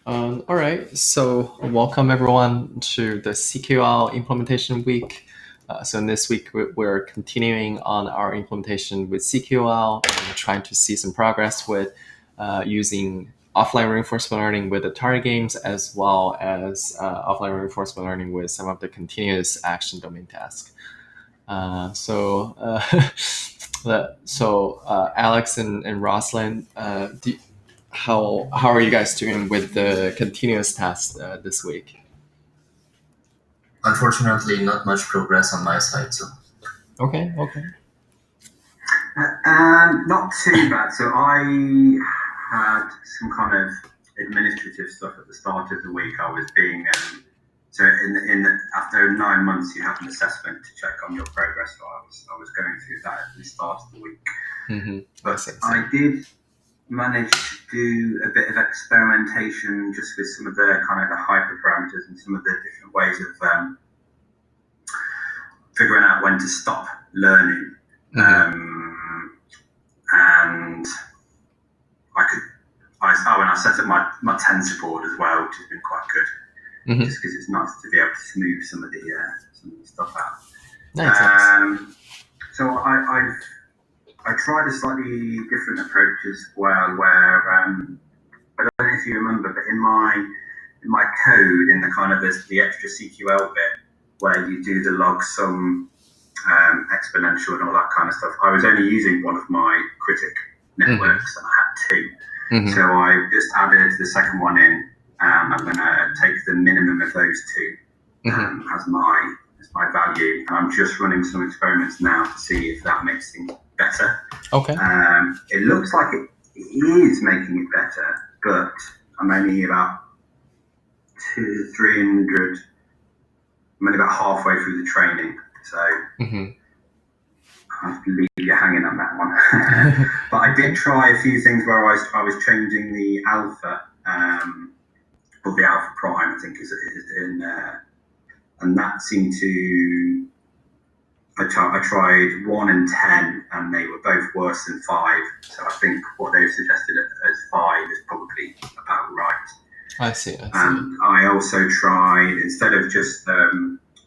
All right, so welcome everyone to the CQL implementation week. So in this week, we're continuing on our implementation with CQL and trying to see some progress with using offline reinforcement learning with Atari games, as well as offline reinforcement learning with some of the continuous action domain tasks. Alex and Rosalind, how are you guys doing with the continuous tasks this week? Unfortunately, not much progress on my side. So Okay. Not too bad. So I had some kind of administrative stuff at the start of the week. I was being after 9 months, you have an assessment to check on your progress. So I was going through that at the start of the week. Mm-hmm. But I did manage to do a bit of experimentation just with some of the kind of the hyperparameters and some of the different ways of figuring out when to stop learning. And when I set up my tensor board as well, which has been quite good, just because it's nice to be able to smooth some of the stuff out. Nice. So I tried a slightly different approach as well, where I don't know if you remember, but in my code, in the kind of the extra CQL bit, where you do the log sum, exponential and all that kind of stuff, I was only using one of my critic networks, and I had two. So I just added the second one in, and I'm going to take the minimum of those two as my value. And I'm just running some experiments now to see if that makes things better. Okay. It looks like it is making it better, but I'm only about 300. I'm only about halfway through the training, so I have to leave you hanging on that one. But I did try a few things where I was changing the alpha, or the alpha prime, I think is in, and that seemed to. I tried 1 and 10, and they were both worse than 5. So I think what they've suggested as 5 is probably about right. I see. And I also tried, instead of just, so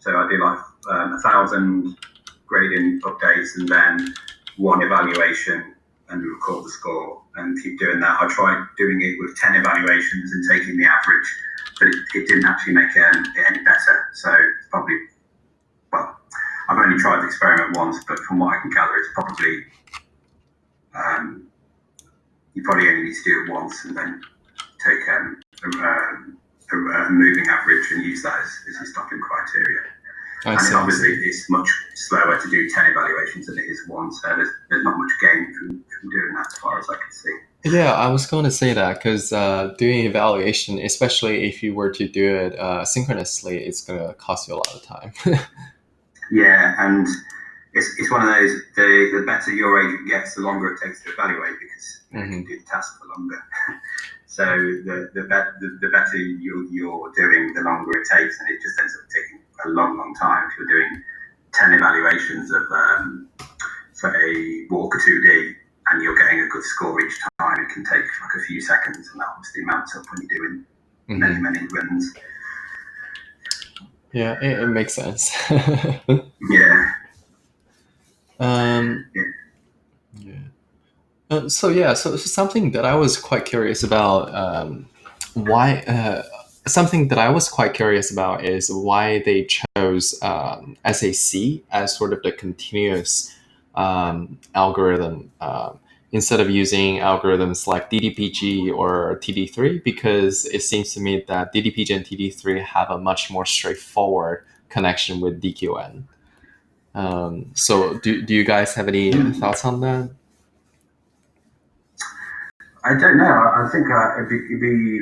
I do like 1,000 gradient updates and then one evaluation and record the score and keep doing that. I tried doing it with 10 evaluations and taking the average, but it didn't actually make it any better. So it's probably, well, I've only tried the experiment once, but from what I can gather, it's probably, you probably only need to do it once and then take a moving average and use that as your stopping criteria. Obviously, it's much slower to do 10 evaluations than it is one, so there's not much gain from doing that as far as I can see. Yeah, I was going to say that because doing evaluation, especially if you were to do it synchronously, it's going to cost you a lot of time. Yeah, and it's one of those, the better your agent gets, the longer it takes to evaluate, because you can do the task for longer. So the better you're doing, the longer it takes, and it just ends up taking a long time. If you're doing 10 evaluations of, say, Walk 2D, and you're getting a good score each time, it can take like a few seconds, and that obviously mounts up when you're doing many runs. Yeah, it makes sense. Yeah. So something that I was quite curious about, something that I was quite curious about is why they chose SAC as sort of the continuous algorithm instead of using algorithms like DDPG or TD3, because it seems to me that DDPG and TD3 have a much more straightforward connection with DQN. So do you guys have any thoughts on that? I don't know. I think it'd be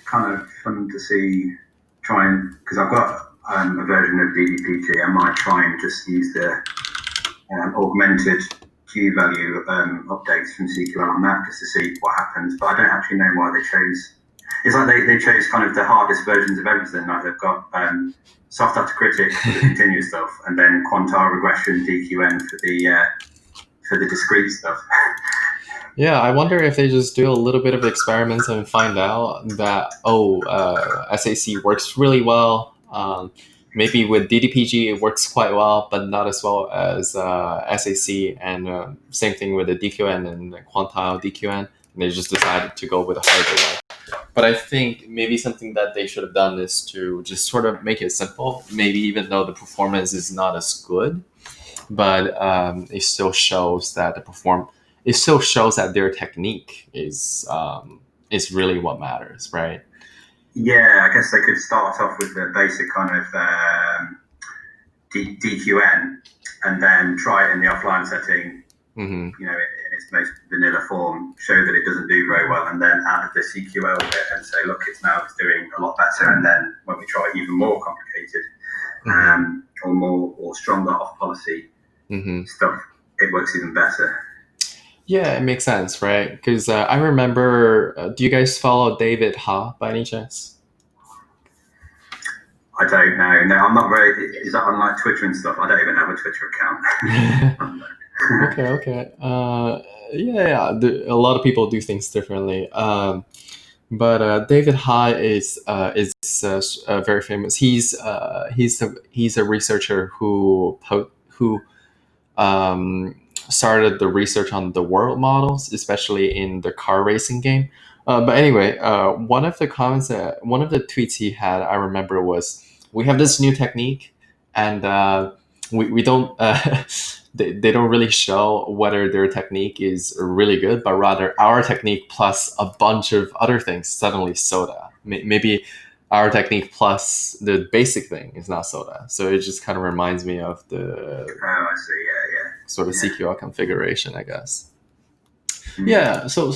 kind of fun to see, because I've got a version of DDPG. I might try and just use the augmented Q value updates from CQL on that, just to see what happens. But I don't actually know why they chose. It's like they chose kind of the hardest versions of everything. Like they've got soft autocritic for the continuous stuff, and then quantile regression DQN for the discrete stuff. Yeah, I wonder if they just do a little bit of experiments and find out that SAC works really well. Maybe with DDPG it works quite well, but not as well as SAC, and same thing with the DQN and the quantile DQN. And they just decided to go with a harder one. But I think maybe something that they should have done is to just sort of make it simple. Maybe even though the performance is not as good, but it still shows that it still shows that their technique is really what matters, right? Yeah, I guess they could start off with the basic kind of DQN and then try it in the offline setting, Mm-hmm. in its most vanilla form, show that it doesn't do very well, and then add the CQL bit and say, look, it's doing a lot better. And then when we try even more complicated or more or stronger off policy stuff, it works even better. Yeah, it makes sense, right? Because I remember, do you guys follow David Ha by any chance? I don't know. No, I'm not very. Is that on like Twitter and stuff? I don't even have a Twitter account. Okay. Yeah. A lot of people do things differently. But David Ha is very famous. He's a researcher who started the research on the world models, especially in the car racing game. But anyway, one of the tweets he had, I remember, was, "We have this new technique, and we don't they don't really show whether their technique is really good, but rather our technique plus a bunch of other things suddenly soda. Maybe our technique plus the basic thing is not soda." So it just kind of reminds me of the I see. Yeah. sort of CQL configuration, I guess. Yeah. So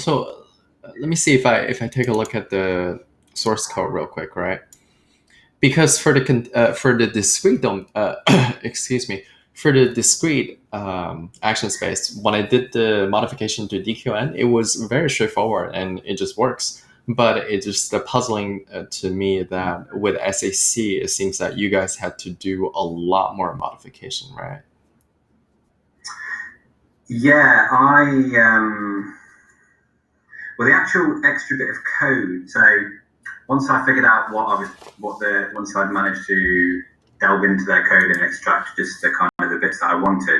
let me see if I take a look at the source code real quick, right? Because for the discrete excuse me, for the discrete action space, when I did the modification to DQN, it was very straightforward and it just works. But it's just puzzling to me that with SAC, it seems that you guys had to do a lot more modification, right? Yeah, well, the actual extra bit of code. So once I figured out once I'd managed to delve into their code and extract just the kind of the bits that I wanted,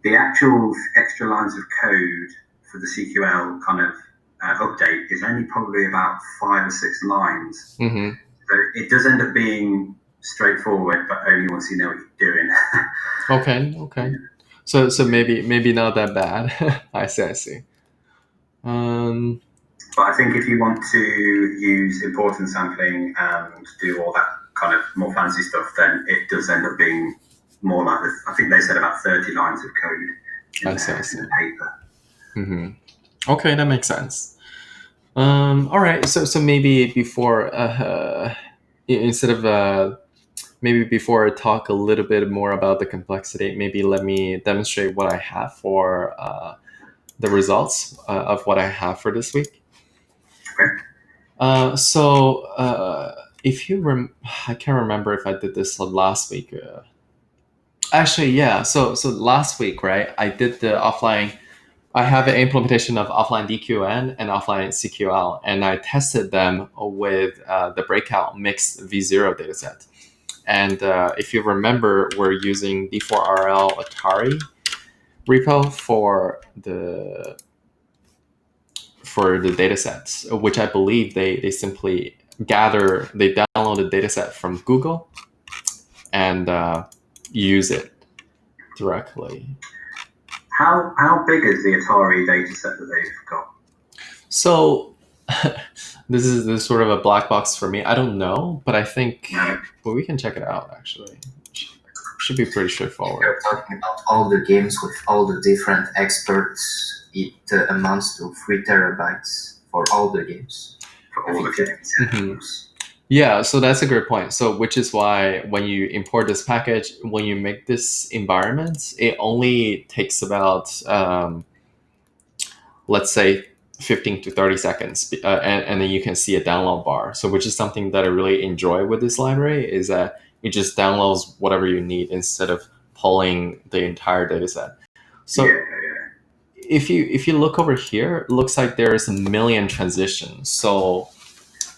the actual extra lines of code for the CQL kind of update is only probably about 5 or 6 lines. Mm-hmm. So it does end up being straightforward, but only once you know what you're doing. Okay. So maybe not that bad. I see. But I think if you want to use importance sampling and do all that kind of more fancy stuff, then it does end up being more like I think they said about 30 lines of code in the paper. Mm-hmm. Okay, that makes sense. All right. So maybe before instead of maybe before I talk a little bit more about the complexity, maybe let me demonstrate what I have for the results of what I have for this week. Okay. If you I can't remember if I did this last week. Actually, yeah. So last week, right? I did the offline. I have an implementation of offline DQN and offline CQL, and I tested them with the breakout mixed V0 dataset. And if you remember, we're using D4RL Atari repo for the datasets, which I believe they simply they download the dataset from Google and use it directly. How big is the Atari dataset that they've got? So this is sort of a black box for me. I don't know, but I think we can check it out. Actually, should be pretty straightforward. You're talking about all the games with all the different experts. It amounts to 3 terabytes for all the games. For all the games. Mm-hmm. Yeah, so that's a great point. So which is why when you import this package, when you make this environment, it only takes about let's say 15 to 30 seconds, and then you can see a download bar. So which is something that I really enjoy with this library, is that it just downloads whatever you need instead of pulling the entire data set. So if you look over here, it looks like there is a million transitions. So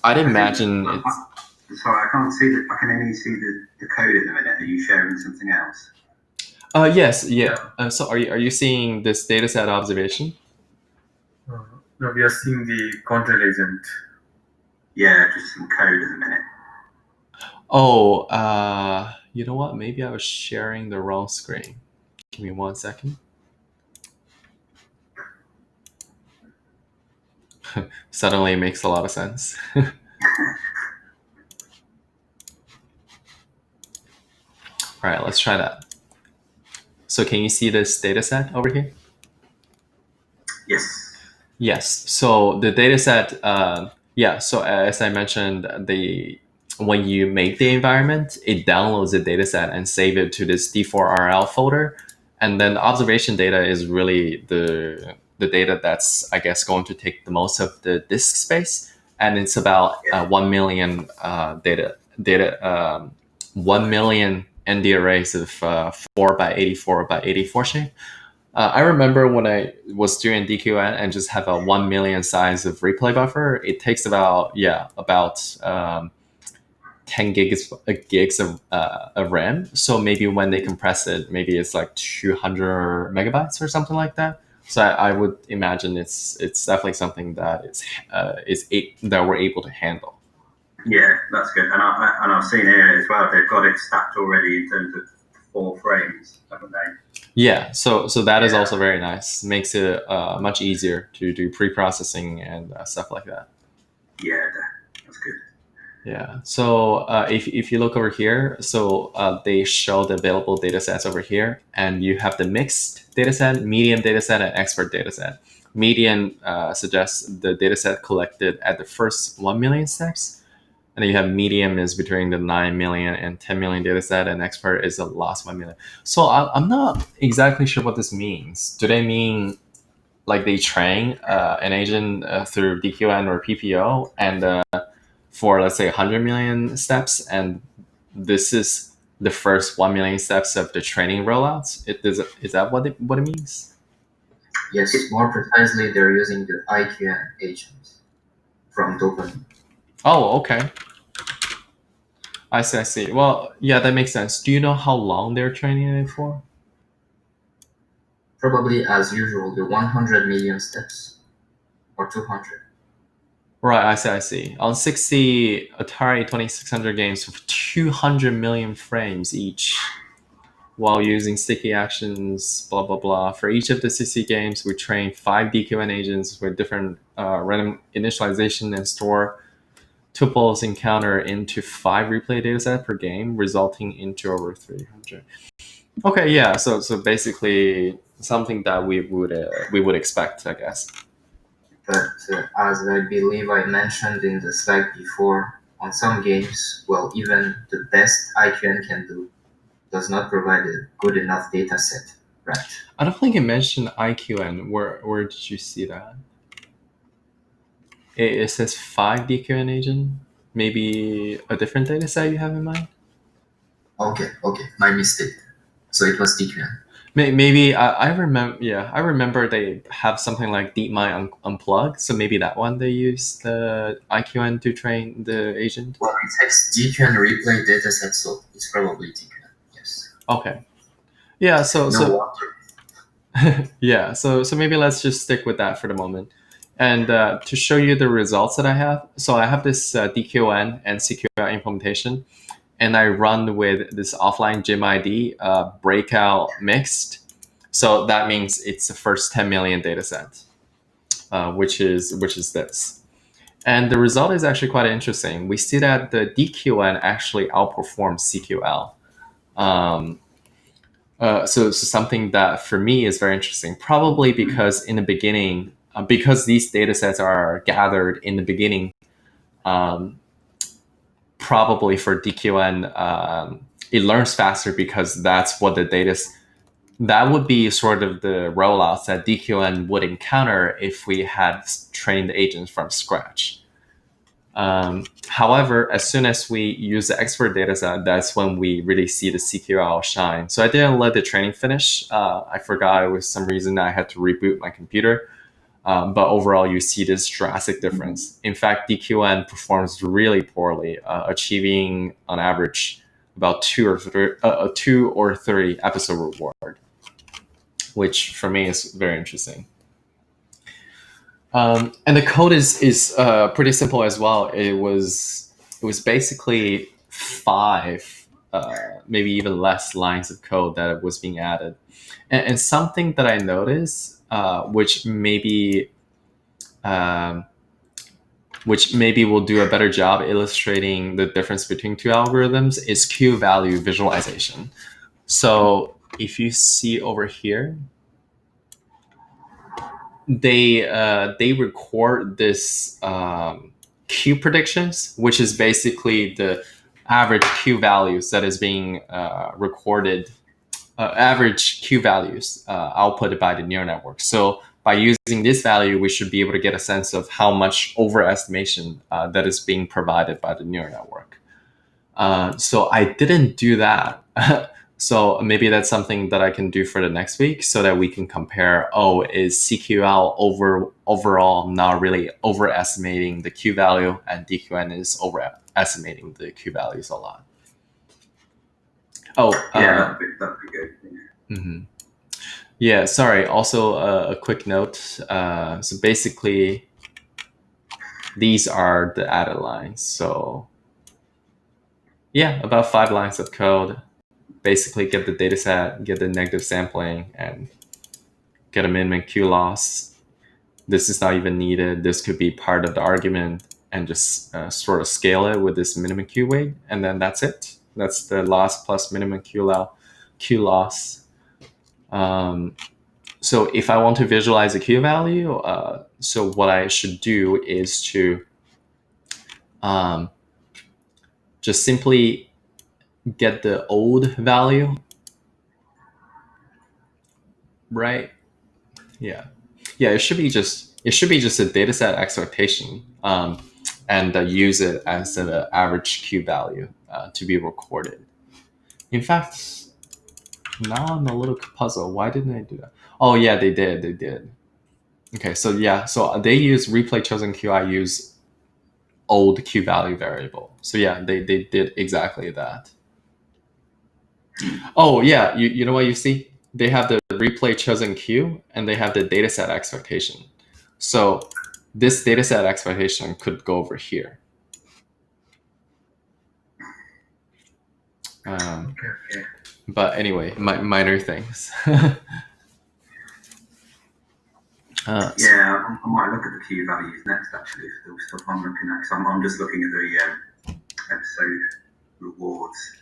I'd imagine it's. Sorry, I can't see the. I can only see the code at the minute. Are you sharing something else? Yes, yeah. So are you seeing this dataset observation? No, we are seeing the control agent. Yeah, just some code at the minute. Oh, you know what? Maybe I was sharing the wrong screen. Give me 1 second. Suddenly it makes a lot of sense. All right, let's try that. So can you see this data set over here? Yes. Yes. So the data set, yeah. So as I mentioned, when you make the environment, it downloads the data set and save it to this D4RL folder. And then the observation data is really the data that's, I guess, going to take the most of the disk space. And it's about 1 million 1 million ND arrays of 4 by 84 by 84 shape. I remember when I was doing DQN and just have a 1 million size of replay buffer, it takes about 10 gigs of RAM. So maybe when they compress it, maybe it's like 200 megabytes or something like that. So I would imagine it's definitely something that that we're able to handle. Yeah, that's good. And I've seen here as well. They've got it stacked already in terms of 4 frames, haven't they? Yeah, so that is also very nice. Makes it much easier to do pre-processing and stuff like that. Yeah, that's good. Yeah. So if you look over here, so they show the available data sets over here, and you have the mixed data set, medium data set, and expert data set. Median suggests the data set collected at the first 1 million steps. And then you have medium is between the 9 million and 10 million data set, and expert is the last 1 million. So I'm not exactly sure what this means. Do they mean like they train an agent through DQN or PPO and for, let's say, 100 million steps, and this is the first 1 million steps of the training rollouts? Is that what it means? Yes, more precisely, they're using the IQN agent from Dopamine. Oh, okay. I see. Well, yeah, that makes sense. Do you know how long they're training it for? Probably, as usual, the 100 million steps or 200. Right, I see. On 60 Atari 2600 games with 200 million frames each, while using sticky actions, blah, blah, blah. For each of the 60 games, we train 5 DQN agents with different random initialization and store tuples encounter into 5 replay datasets per game, resulting into over 300. Okay, yeah. So basically something that we would expect, I guess. But as I believe I mentioned in the slide before, on some games, well, even the best IQN can do does not provide a good enough data set, right? I don't think it mentioned IQN. Where did you see that? It says 5 DQN agent. Maybe a different data set you have in mind? Okay, my mistake. So it was DQN. Maybe I remember. Yeah, I remember they have something like DeepMind Unplug. So maybe that one they use the IQN to train the agent. Well, it says DQN replay dataset, so it's probably DQN. Yes. Okay. Yeah. Yeah. So maybe let's just stick with that for the moment. And to show you the results that I have, so I have this DQN and CQL implementation, and I run with this offline gym ID breakout mixed. So that means it's the first 10 million data set, which is this. And the result is actually quite interesting. We see that the DQN actually outperforms CQL. So something that for me is very interesting, probably because in the beginning, because these data sets are gathered in the beginning, probably for DQN, it learns faster because that's what the data. That would be sort of the rollouts that DQN would encounter if we had trained agents from scratch. However, as soon as we use the expert dataset, that's when we really see the CQL shine. So I didn't let the training finish. I forgot it was some reason I had to reboot my computer. But overall, you see this drastic difference. In fact, DQN performs really poorly, achieving on average about 2 or 3 episode reward, which for me is very interesting. And the code is pretty simple as well. It was basically 5, maybe even less lines of code that was being added. And something that I noticed, which maybe will do a better job illustrating the difference between 2 algorithms, is Q value visualization. So if you see over here, they record this Q predictions, which is basically the average Q values that is being recorded, average Q values outputted by the neural network. So by using this value, we should be able to get a sense of how much overestimation that is being provided by the neural network. So I didn't do that. So maybe that's something that I can do for the next week so that we can compare, is CQL overall not really overestimating the Q value, and DQN is overestimating the Q values a lot. That'd be good. Mm-hmm. Yeah, sorry. Also, a quick note. So basically, these are the added lines. So yeah, about 5 lines of code. Basically, get the data set, get the negative sampling, and get a minimum Q loss. This is not even needed. This could be part of the argument, and just sort of scale it with this minimum Q weight, and then that's it. That's the loss plus minimum Q loss. So if I want to visualize a Q value, so what I should do is to just simply get the old value, right? Yeah. It should be just a dataset expectation, and use it as an average Q value to be recorded. In fact, now I'm a little puzzled. Why didn't I do that? Oh yeah, they did. Okay, so they use replay chosen Q. I use old Q value variable. So yeah, they did exactly that. Oh yeah, you know what you see? They have the replay chosen Q, and they have the dataset expectation. So this dataset expectation could go over here. Okay. But anyway, minor things. I might look at the Q values next, actually, for the stuff I'm looking at. Because I'm just looking at the episode rewards.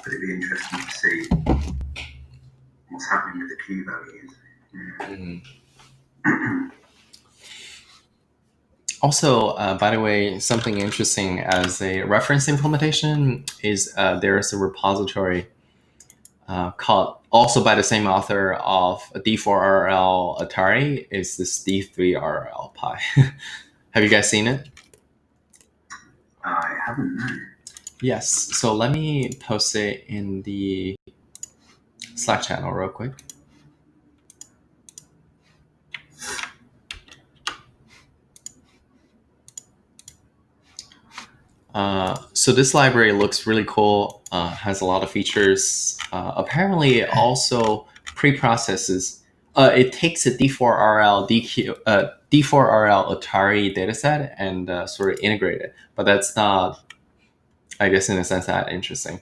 But it'd be interesting to see what's happening with the Q values. Mm-hmm. Also, by the way, something interesting as a reference implementation is there is a repository called, also by the same author of D4RL Atari, is this D3RL Pi. Have you guys seen it? I haven't, no. Yes. So let me post it in the Slack channel real quick. So this library looks really cool, has a lot of features. Apparently it also pre-processes, it takes a D4RL Atari dataset and sort of integrate it, but that's not, I guess in a sense, that interesting.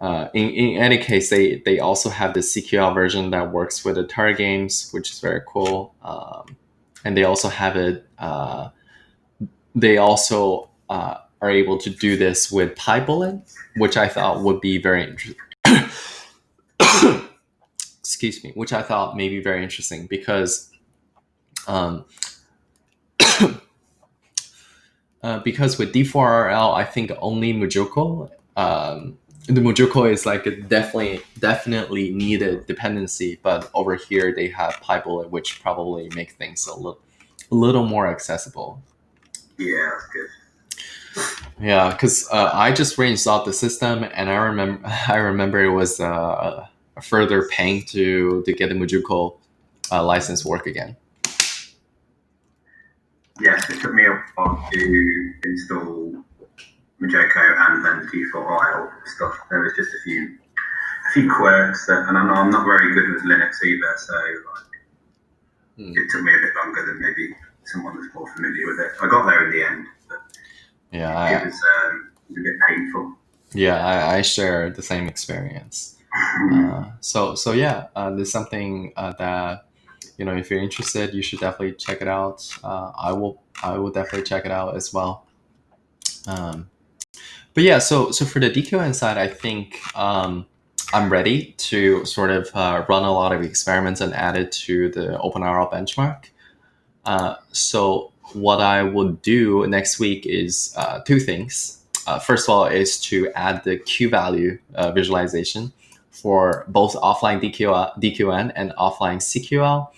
In any case, they also have the CQL version that works with Atari games, which is very cool. And they also have it, they also are able to do this with PyBullet, which I thought would be very interesting. Excuse me, which I thought may be very interesting because because with D4RL, I think only Mujoco, the Mujoco is like a definitely needed dependency, but over here they have PyBullet, which probably make things a little more accessible. Yeah, that's good. Yeah, because I just reinstalled the system, and I remember it was a further pain to get the Mujuko license work again. Yes, it took me a while to install Majoko and then default IL stuff. There was just a few quirks, and I'm not very good with Linux either, so it took me a bit longer than maybe someone that's more familiar with it. I got there in the end, but Yeah, it was a bit painful. yeah, I share the same experience. So yeah, there's something that if you're interested, you should definitely check it out. I will definitely check it out as well. But yeah, so for the DQN side, I think I'm ready to sort of run a lot of experiments and add it to the OpenRL benchmark. So what I will do next week is two things. First of all, is to add the Q value visualization for both offline DQN and offline CQL.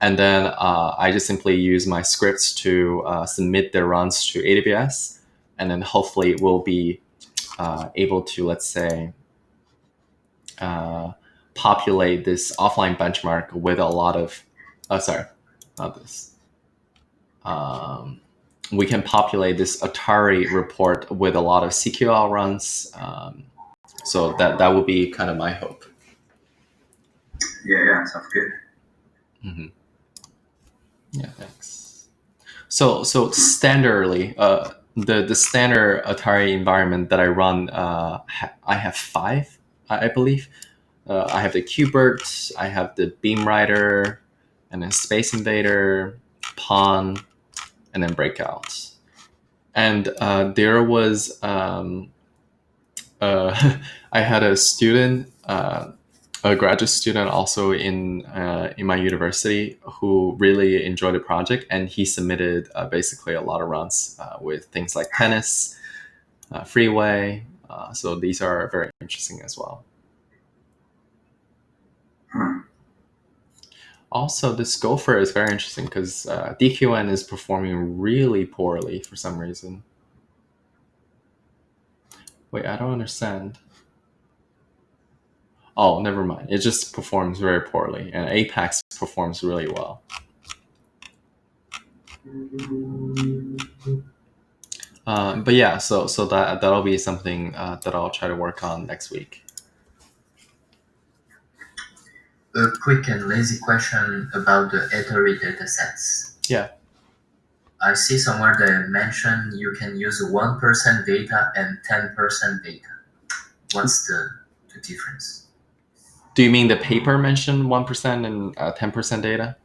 And then I just simply use my scripts to submit their runs to AWS. And then hopefully we'll be able to, let's say, populate this offline benchmark with a lot of, sorry, not this. We can populate this Atari report with a lot of CQL runs. So that would be kind of my hope. Yeah, sounds good. Mm-hmm. Yeah, thanks. So standardly, the standard Atari environment that I run, I have 5, I believe. I have the QBERT, I have the Beamwriter, and then Space Invader, Pawn, and then Breakout. And there was I had a student, a graduate student, also in my university, who really enjoyed the project, and he submitted basically a lot of runs with things like tennis, freeway. So these are very interesting as well. Also, this Gopher is very interesting because DQN is performing really poorly for some reason. Wait, I don't understand. Oh, never mind. It just performs very poorly, and Apex performs really well. But yeah, so that'll be something that I'll try to work on next week. A quick and lazy question about the Atari datasets. Yeah. I see somewhere they mention you can use 1% data and 10% data. What's the difference? Do you mean the paper mentioned 1% and 10% data?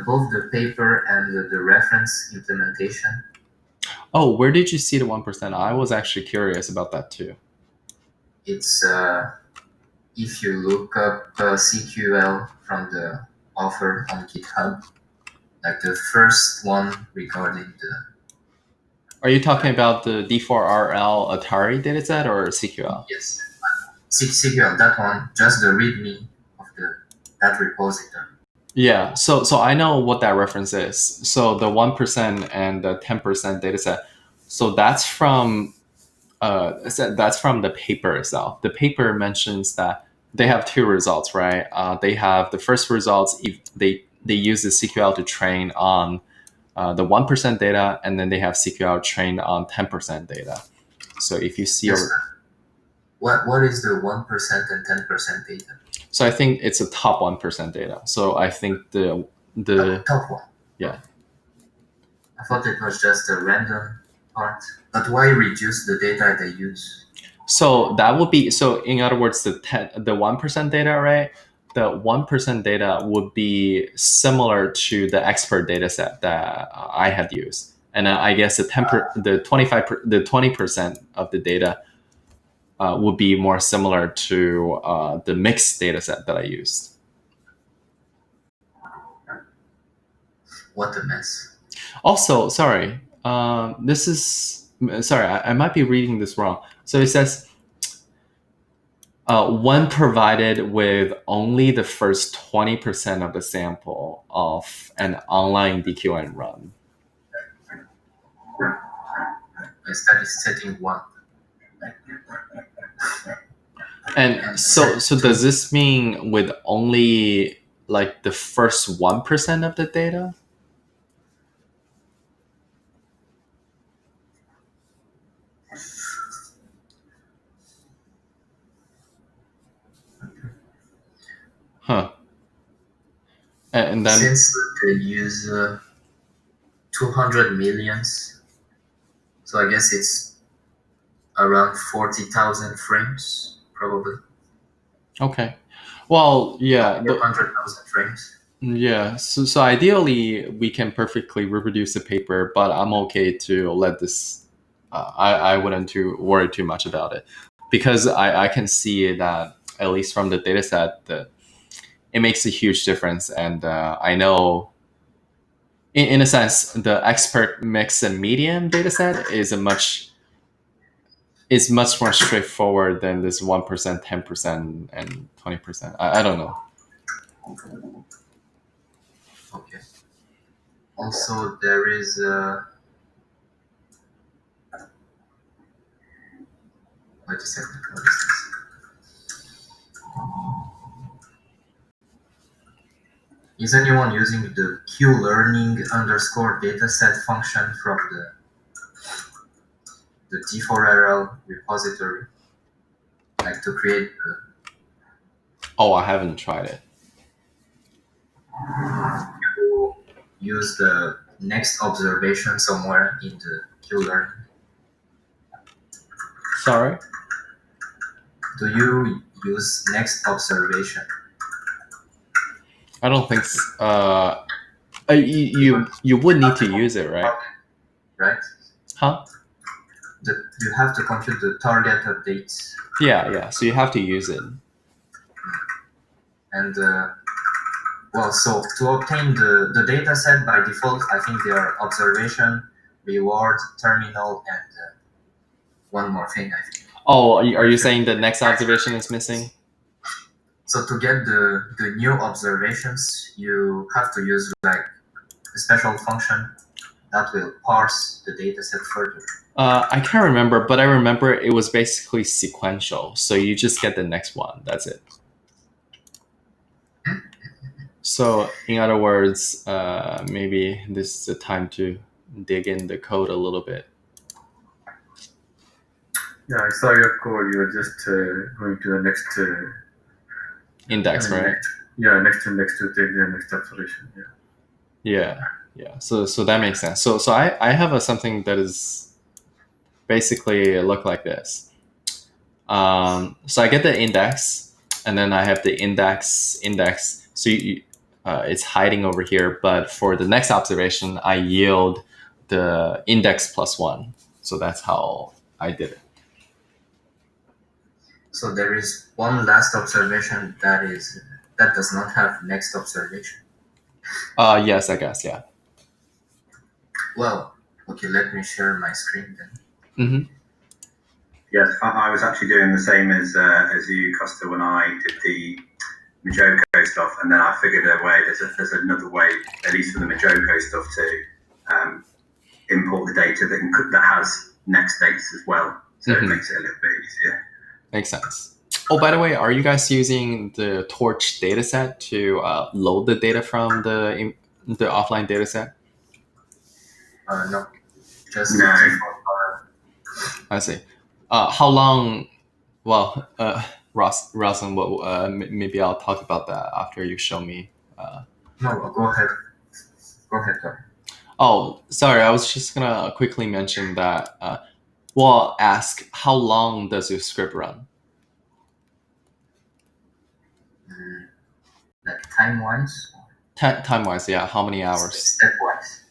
Both the paper and the reference implementation. Oh, where did you see the 1%? I was actually curious about that too. It's if you look up CQL from the author on GitHub, like the first one regarding the. Are you talking about the D4RL Atari dataset or CQL? Yes, CQL, that one, just the README of that repository. Yeah, so I know what that reference is. So the 1% and the 10% dataset. So that's from the paper itself. The paper mentions that they have 2 results, right? They have the first results. If they use the CQL to train on the 1% data, and then they have CQL trained on 10% data. So if you see, yes, what is the 1% and 10% data? So I think it's a top 1% data. So I think the top one. Yeah. I thought it was just a random part. But why reduce the data they use? So that would be, so in other words, the 1% data, right? The 1% data would be similar to the expert data set that I had used. And I guess the 20% of the data would be more similar to the mixed data set that I used. What a mess. Also, sorry, this is, sorry, I might be reading this wrong. So it says, when provided with only the first 20% of the sample of an online DQN run. Yes, that is setting 1. And so does this mean with only like the first 1% of the data? Huh. And then Since they use 200 millions, so I guess it's around 40,000 frames, probably. okay. Well, yeah, 400,000 frames. yeah. So ideally, we can perfectly reproduce the paper, but I'm okay to let this. I wouldn't worry too much about it because I can see that at least from the data set that it makes a huge difference, and I know in a sense the expert mix and medium data set is much more straightforward than this 1%, 10%, and 20%. I don't know. Okay. Also, there is wait a second. What is this? Is anyone using the qlearning underscore dataset function from the T4RL repository, like to create Oh, I haven't tried it. to use the next observation somewhere in the qlearning? Sorry. Do you use next observation? I don't think. You would need to use it, right? Right? Huh? You have to compute the target updates. Yeah. So you have to use it. And well, so to obtain the data set by default, I think there are observation, reward, terminal, and one more thing, I think. Oh, are you saying the next observation is missing? So to get the new observations, you have to use like a special function that will parse the data set further. I can't remember, but I remember it was basically sequential. So you just get the next one. That's it. So in other words, maybe this is the time to dig in the code a little bit. Yeah, I saw your code. You were just going to the next Index, right? next index to take the next observation. Yeah. So that makes sense. So I have something that is basically look like this. So I get the index, and then I have the index. So it's hiding over here. But for the next observation, I yield the index plus 1. So that's how I did it. So there is one last observation that does not have next observation. Yes, I guess, yeah. Well, okay, let me share my screen then. Mm-hmm. Yes, I was actually doing the same as you, Costa, when I did the Majoko stuff, and then I figured a way. There's another way, at least for the Majoko stuff, to import the data that has next dates as well. So it makes it a little bit easier. Makes sense. Oh, by the way, are you guys using the Torch dataset to load the data from the offline dataset? No, just No. I see. How long? Well, Roslyn, maybe I'll talk about that after you show me. No, go ahead. Go ahead, Tom. Oh, sorry. I was just gonna quickly mention that. Well, ask how long does your script run? Like time-wise? Time-wise, yeah. How many hours? Step-wise.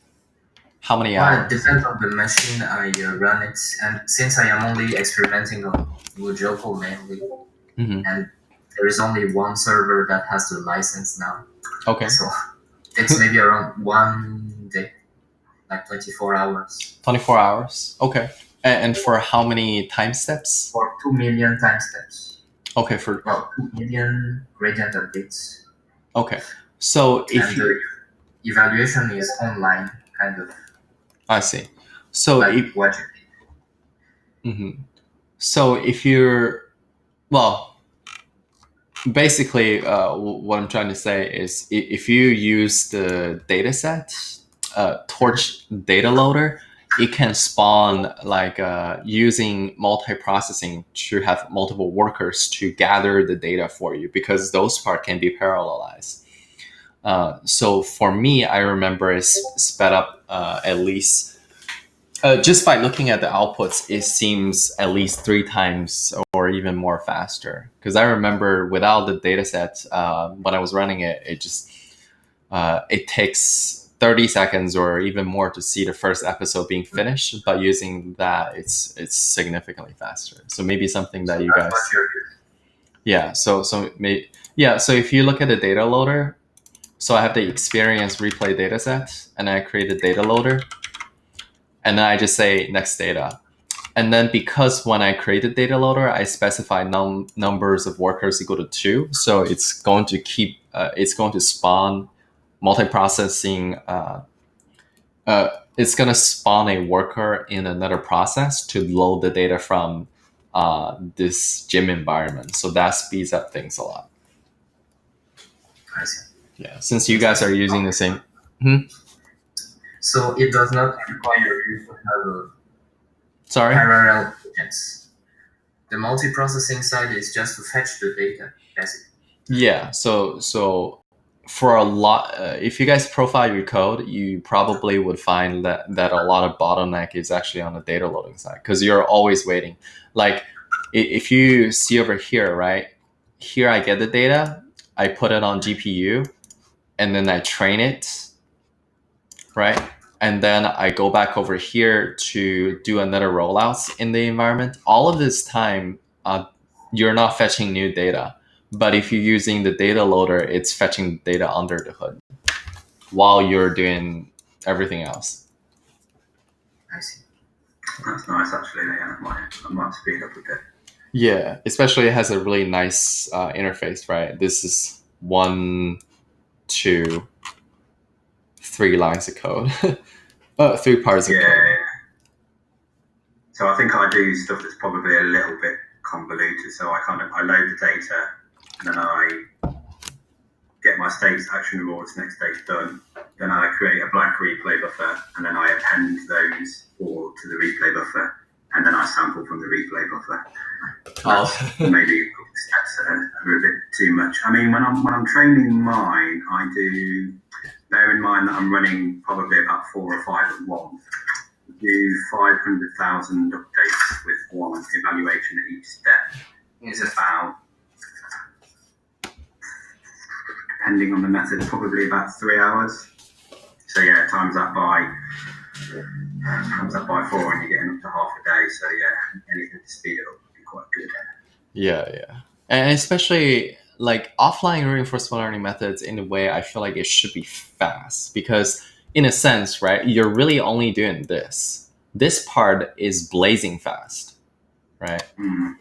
How many Well, it hours? depends on the machine I run it, and since I am only experimenting on Mujoko mainly, and there is only one server that has the license now. Okay. So it's maybe around 1 day, like 24 hours. 24 hours. Okay. And for how many time steps? For 2 million time steps. Okay. 2 million gradient updates. Okay. So if the evaluation is online, kind of. I see. So like watching. Mhm. So if you're, well, basically, what I'm trying to say is if you use the dataset, Torch data loader, it can spawn like using multiprocessing to have multiple workers to gather the data for you, because those part can be parallelized. So for me, I remember it's sped up at least just by looking at the outputs, it seems at least 3 times or even more faster. Because I remember without the data set, when I was running it, it takes 30 seconds or even more to see the first episode being finished. But using that, it's significantly faster. So maybe something that you guys, yeah. So if you look at the data loader, so I have the experience replay data set, and I create the data loader, and then I just say next data. And then because when I create the data loader, I specify numbers of workers equal to 2. So it's going to it's going to spawn multiprocessing. It's going to spawn a worker in another process to load the data from this gym environment. So that speeds up things a lot. I see. Yeah, since you guys are using the same. Hmm? So it does not require you to have a Sorry? parallel agents. The multiprocessing side is just to fetch the data, basically. Yeah, so for a lot, if you guys profile your code, you probably would find that a lot of bottleneck is actually on the data loading side, because you're always waiting. Like if you see over here, right? Here I get the data, I put it on GPU, and then I train it, right? And then I go back over here to do another rollouts in the environment. All of this time, you're not fetching new data. But if you're using the data loader, it's fetching data under the hood while you're doing everything else. I see. That's nice, actually. Yeah, I might speed up a bit. Yeah, especially it has a really nice interface, right? This is 1, 2, 3 lines of code, 3 parts of code. Yeah. So I think I do stuff that's probably a little bit convoluted. So I load the data, and then I get my states action rewards, next state's done. Then I create a blank replay buffer, and then I append those all to the replay buffer, and then I sample from the replay buffer. Maybe steps are a bit too much. I mean, when I'm training mine, I do bear in mind that I'm running probably about 4 or 5 at once. Do 500,000 updates with one evaluation at each step. It's about, depending on the method, probably about 3 hours. So yeah, times that by 4, and you're getting up to half a day. So yeah, anything to speed it up would be quite good. Yeah. And especially like offline reinforcement learning methods, in a way, I feel like it should be fast, because in a sense, right, you're really only doing this. This part is blazing fast, right? Mm.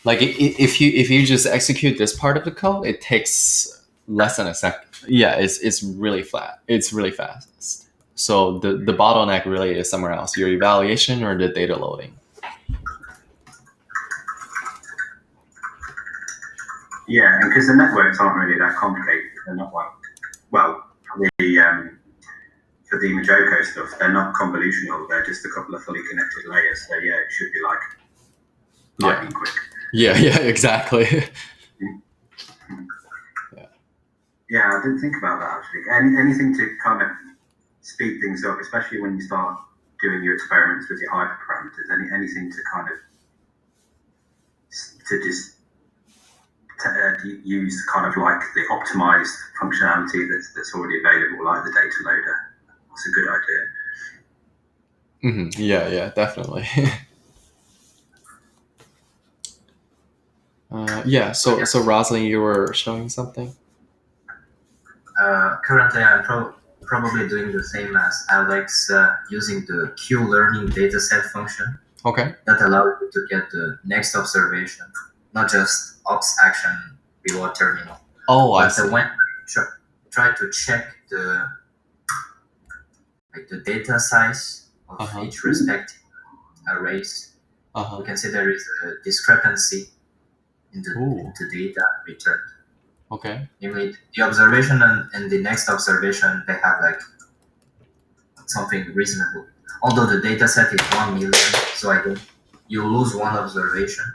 Like if you just execute this part of the code, it takes less than a second. Yeah, it's really flat. It's really fast. So the bottleneck really is somewhere else, your evaluation or the data loading. Yeah, and because the networks aren't really that complicated. They're not like, well, for the Majoko stuff, they're not convolutional. They're just a couple of fully connected layers. So yeah, it should be like lightning quick. Yeah, exactly. Yeah, I didn't think about that actually. Anything to kind of speed things up, especially when you start doing your experiments with your hyperparameters. Anything to kind of use kind of like the optimized functionality that's already available, like the data loader. That's a good idea. Mm-hmm. Yeah, definitely. So Rosalind, you were showing something? Currently, I'm probably doing the same as Alex, using the Q-learning dataset function. Okay. That allows you to get the next observation, not just ops action reward terminal. Oh, I But see. when try to check the data size of each respective arrays, we Uh-huh. can see there is a discrepancy in Ooh. the data returned. Okay. Namely, the observation and the next observation, they have like something reasonable. Although the data set is 1 million, so I don't, you lose one observation.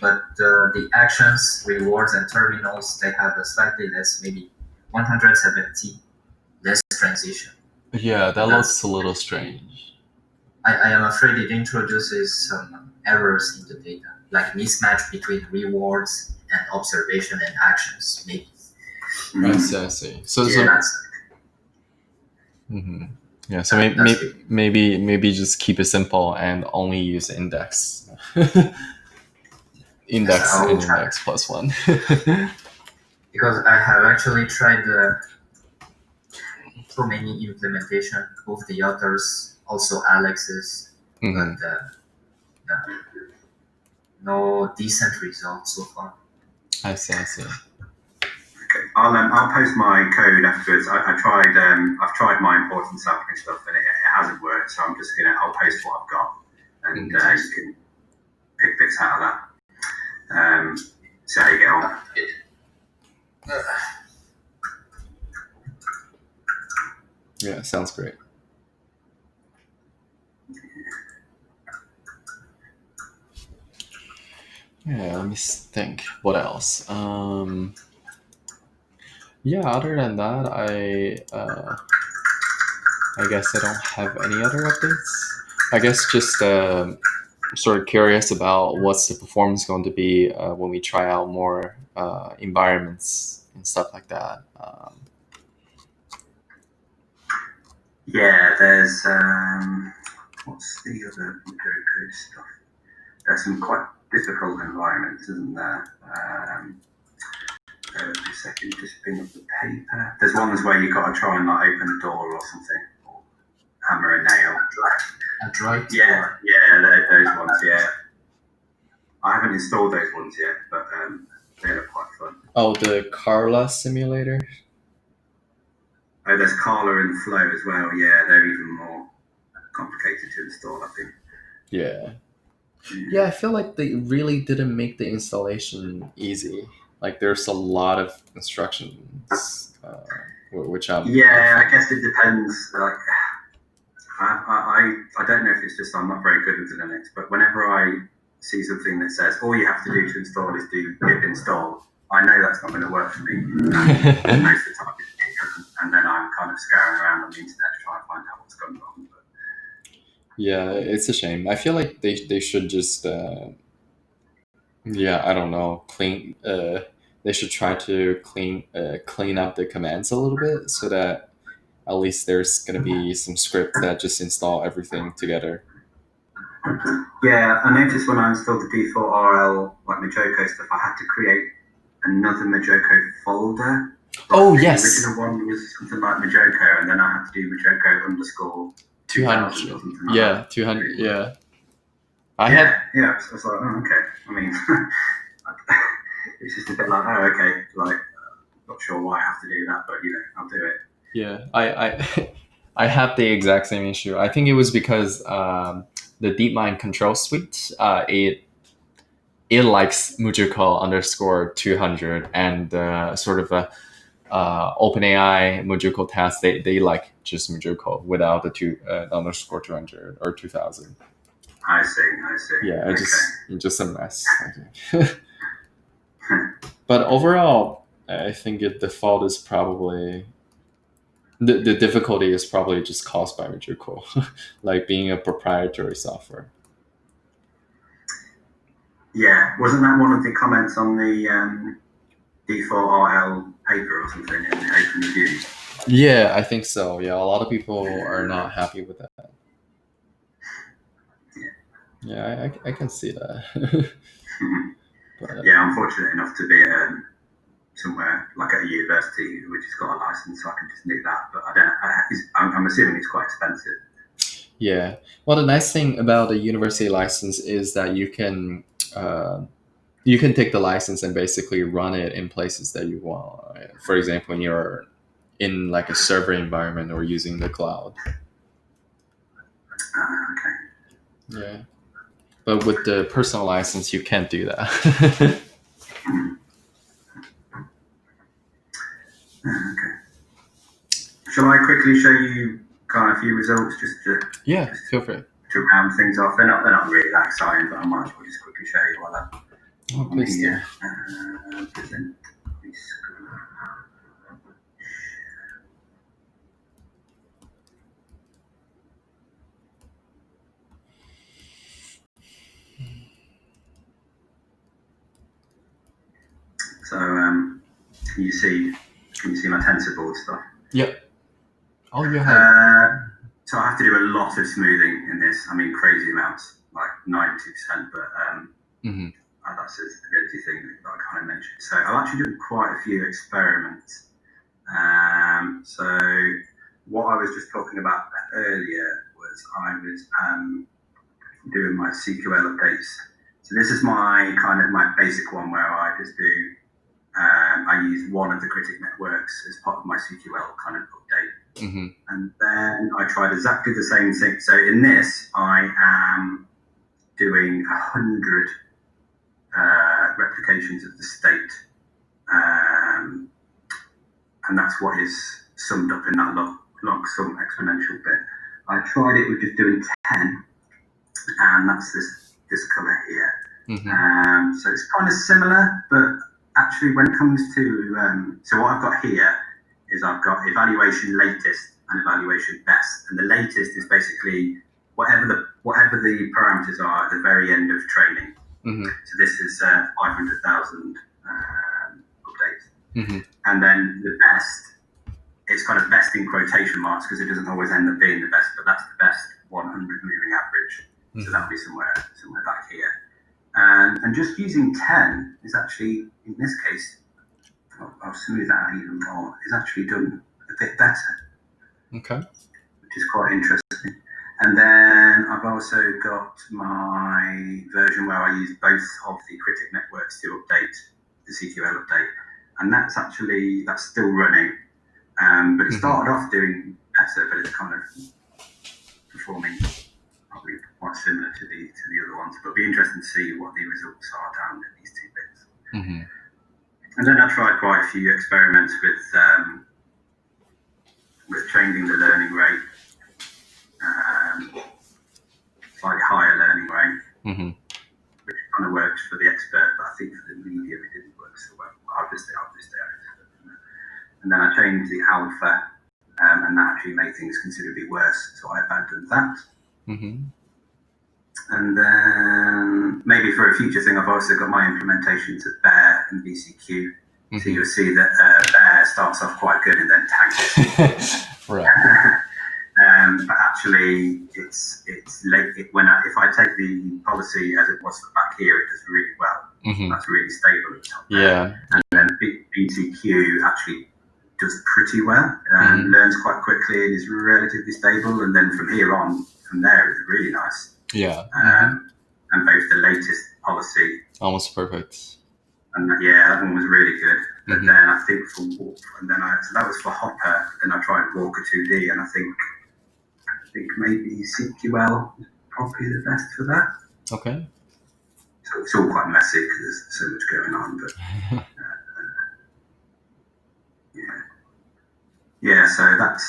But the actions, rewards, and terminals, they have a slightly less, maybe 170 less transition. Yeah, that looks a little strange. I am afraid it introduces some errors in the data, like mismatch between rewards and observation and actions, maybe. I see. I see. So Yeah, mhm. Yeah. So that's it. maybe just keep it simple and only use index. Yes, Index I will and try. index plus one. Because I have actually tried so many implementation, both the authors, also Alex's, Mhm. but no decent results so far. I see. I see. Okay, I'll post my code afterwards. I've tried my important sampling stuff and it hasn't worked, so I'll post what I've got, and you can pick bits out of that. See how you get on. Yeah, sounds great. Yeah, let me think. What else? Yeah, other than that, I guess I don't have any other updates. I guess just sort of curious about what's the performance going to be when we try out more environments and stuff like that. Yeah, there's what's the other Joko stuff? There's some quite difficult environments, isn't there? A second, just bring up the paper. There's ones where you've got to try and like open a door or something, or hammer a nail. Android? Yeah, those ones. Yeah, I haven't installed those ones yet, but they look quite fun. Oh, the Carla simulator. Oh, there's Carla and Flow as well. Yeah, they're even more complicated to install, I think. Yeah. Yeah, I feel like they really didn't make the installation easy. Like, there's a lot of instructions, which I'm. Yeah, I guess it depends. Like, I don't know if it's just I'm not very good with Linux, but whenever I see something that says all you have to do to install is do pip install, I know that's not going to work for me. Most of the time it doesn't, and then I'm kind of scouring around on the internet to try and find out what's going on. But Yeah, it's a shame. I feel like they should just yeah, I don't know, clean. They should try to clean up the commands a little bit so that at least there's gonna be some script that just install everything together. yeah, I noticed when I installed the default RL like Majoko stuff, I had to create another Majoko folder. Oh, the yes. original one was something like Majoko, and then I had to do Majoko underscore 2000 or 200. something like Yeah, that. 200. Yeah. I was like, oh, okay. I mean, it's just a bit like, oh, okay. Like, not sure why I have to do that, but I'll do it. Yeah, I have the exact same issue. I think it was because the DeepMind control suite it likes Mujuko underscore 200 and sort of a OpenAI Mujuko task they like just Mujuko without the underscore 200 or 2000. I see. Yeah, Okay. it's just a mess. But overall, I think the default is probably the difficulty is probably just caused by Mujuko, like being a proprietary software. Yeah, wasn't that one of the comments on the default RL paper or something in the open review? Yeah, I think so. Yeah, a lot of people are not happy with that. Yeah, I can see that. But, yeah, I'm fortunate enough to be somewhere like at a university which has got a license, so I can just do that. But I'm assuming it's quite expensive. yeah. Well, the nice thing about a university license is that you can take the license and basically run it in places that you want. Right? For example, when you're in like a server environment or using the cloud. Okay. Yeah. But with the personal license, you can't do that. Okay. Shall I quickly show you kind of a few results just Yeah, feel free. to round things off? They're not really that exciting, but I might as well just quickly show you what I'm Oh, please do. here. Present this screen. So can you see my TensorBoard stuff? Yep. Oh, you have. So I have to do a lot of smoothing in this. I mean, crazy amounts, like 90%. But that's a stability thing that I kind of mentioned. So I've actually done quite a few experiments. So what I was just talking about earlier was I was doing my CQL updates. So this is my basic one where I just do. I use one of the critic networks as part of my CQL kind of update. And then I tried exactly the same thing. So in this, I am doing 100 replications of the state. And that's what is summed up in that log sum exponential bit. I tried it with just doing 10, and that's this color here. So it's kind of similar, but actually when it comes to, so what I've got here is I've got evaluation latest and evaluation best. And the latest is basically whatever the parameters are at the very end of training. So this is 500,000 updates. And then the best, it's kind of best in quotation marks because it doesn't always end up being the best, but that's the best 100 moving average. So that'll be somewhere back here. And just using 10 is actually, in this case, I'll smooth that out even more, is actually done a bit better. Okay. Which is quite interesting. And then I've also got my version where I use both of the critic networks to update the CQL update. And that's still running. But it started off doing better, but it's kind of performing probably quite similar to the other ones. But it'll be interesting to see what the results are down in these two bits. And then I tried quite a few experiments with changing the learning rate, slightly higher learning rate, which kind of worked for the expert, but I think for the medium it didn't work so well. I'll just stay on it. And then I changed the alpha, and that actually made things considerably worse, so I abandoned that. And then maybe for a future thing, I've also got my implementations of Bear and BCQ. So you'll see that Bear starts off quite good and then tanks. Right. But actually, it's late. If I take the policy as it was back here, it does really well. That's really stable at the top. Yeah. And then BCQ actually does pretty well and learns quite quickly and is relatively stable. And then from here on, from there, it's really nice. Yeah. And both the latest policy, almost perfect. And that one was really good. But then I think so that was for Hopper. Then I tried Walker 2D, and I think maybe CQL is probably the best for that. Okay. So it's all quite messy because there's so much going on. But so that's,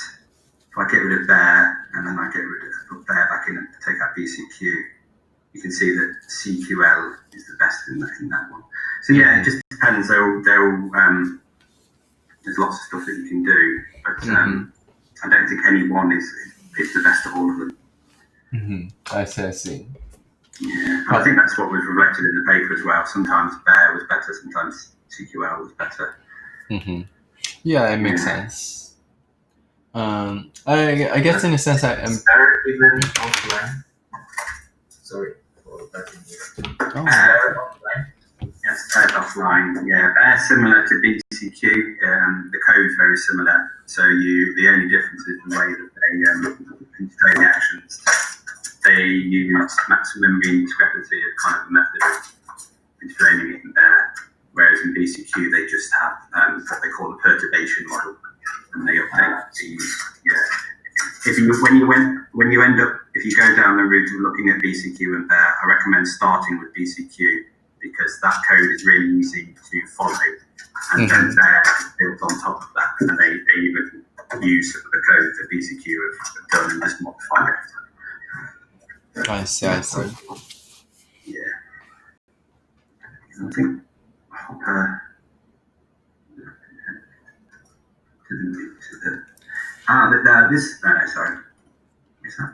if I get rid of Bear and then I put Bear back in and take out BCQ, you can see that CQL is the best in that one. So it just depends. There's lots of stuff that you can do, but I don't think any one is the best of all of them. I see. Yeah, and I think that's what was reflected in the paper as well. Sometimes Bear was better, sometimes CQL was better. Yeah, it makes sense. I guess in a sense I am. Even offline. Sorry for that. Offline. Yes, Bear's offline. Yeah, Bear's similar to BCQ. The code's very similar. So the only difference is the way that they constrain the actions. They use maximum mean discrepancy as kind of a method of constraining it in Bear, whereas in BCQ they just have what they call a perturbation model, and they update if you go down the route of looking at BCQ and pair, I recommend starting with BCQ because that code is really easy to follow, and then pair is built on top of that, and they even use the code that BCQ have done and just modify it. I see. Yeah. I think Hopper sorry. Is that?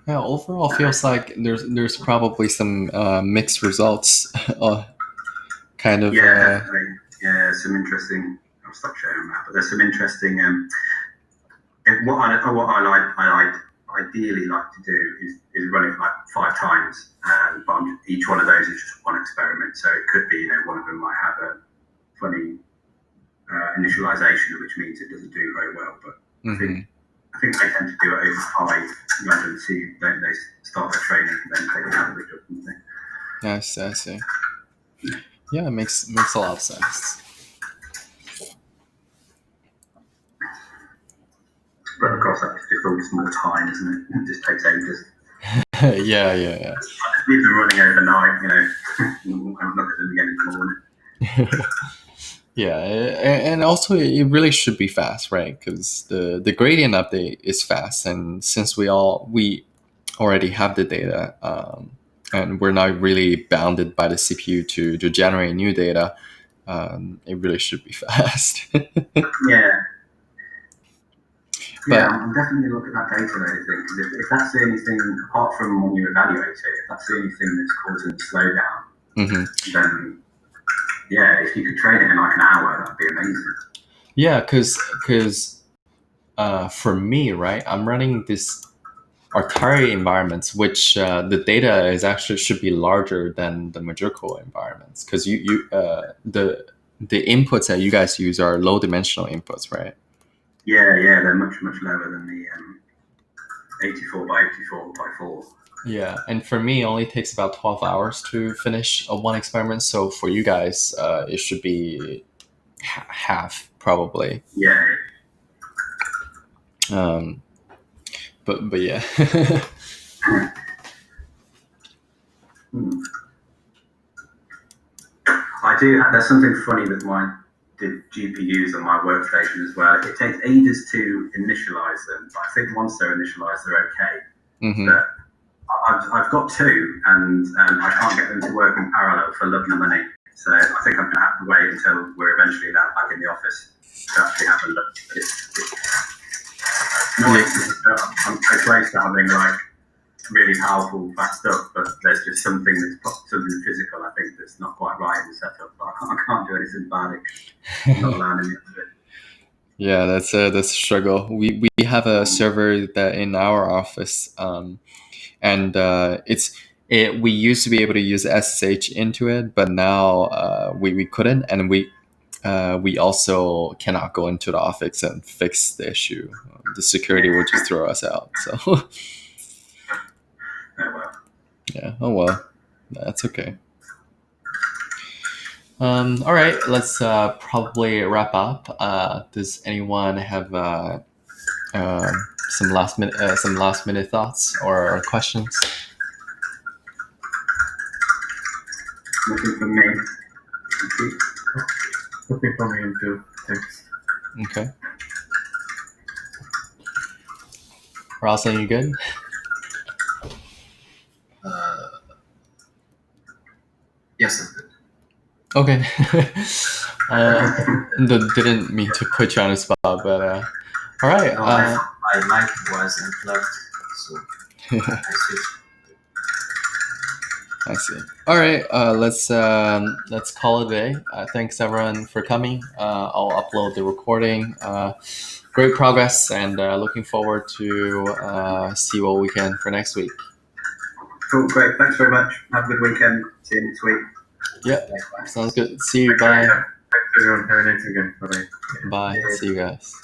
Yeah, overall feels like there's probably some mixed results. Kind of. Yeah, some interesting. I'll stop sharing that, but there's some interesting. What I ideally like to do is run it like 5 times, but each one of those is just one experiment. So it could be, one of them might have a funny initialization, which means it doesn't do very well. But I think they tend to do it over 5 random see, don't they? Start their training and then take an average or something. Yes, I see. Yeah, it makes a lot of sense. But of course, that's just all just more time, isn't it? It just takes ages. Yeah. Just leave them running overnight, and look at them again in the morning. Yeah, and also it really should be fast, right? Because the gradient update is fast, and since we already have the data, and we're not really bounded by the CPU to generate new data, it really should be fast. Yeah, I'm definitely looking at that data though, because if that's the only thing, apart from when you evaluate it, if that's the only thing that's causing the slowdown, then yeah, if you could train it in like an hour, that'd be amazing. Yeah, because for me, right, I'm running this Atari environments, which the data is actually should be larger than the Majorco environments, because the inputs that you guys use are low dimensional inputs, right? Yeah, they're much lower than the 84 by 84 by 4. Yeah, and for me, it only takes about 12 hours to finish one experiment. So for you guys, it should be half probably. Yeah. But yeah. I do. There's something funny with the GPUs on my workstation as well. It takes ages to initialize them, but I think once they're initialized, they're okay. But I've got 2, and I can't get them to work in parallel for love nor money. So I think I'm going to have to wait until we're eventually allowed back in the office to actually have a look. I'm so close to having like really powerful, fast stuff, but there's just something physical, I think, that's not quite right in the setup. But I can't do anything about it. I'm not allowed any of it. Yeah, that's a struggle. We have a server that in our office, and we used to be able to use SSH into it, but now we couldn't, and we also cannot go into the office and fix the issue. The security will just throw us out. So. Yeah. Oh well, that's okay. All right, let's probably wrap up. Does anyone have some last minute thoughts or questions? Nothing from me. Nothing from me too. Thanks. Okay. Ralston, you good? Yes, I'm good. Okay. Didn't mean to put you on the spot, but all right. No, my mic was unplugged, so I switched. I see. All right. Let's call it a day. Thanks everyone for coming. I'll upload the recording. Great progress, and looking forward to see what we can for next week. Cool, great. Thanks very much. Have a good weekend. See you next week. Yeah, sounds good. See you. Bye. Thanks everyone. Have a nice weekend. Bye. Bye. See you guys.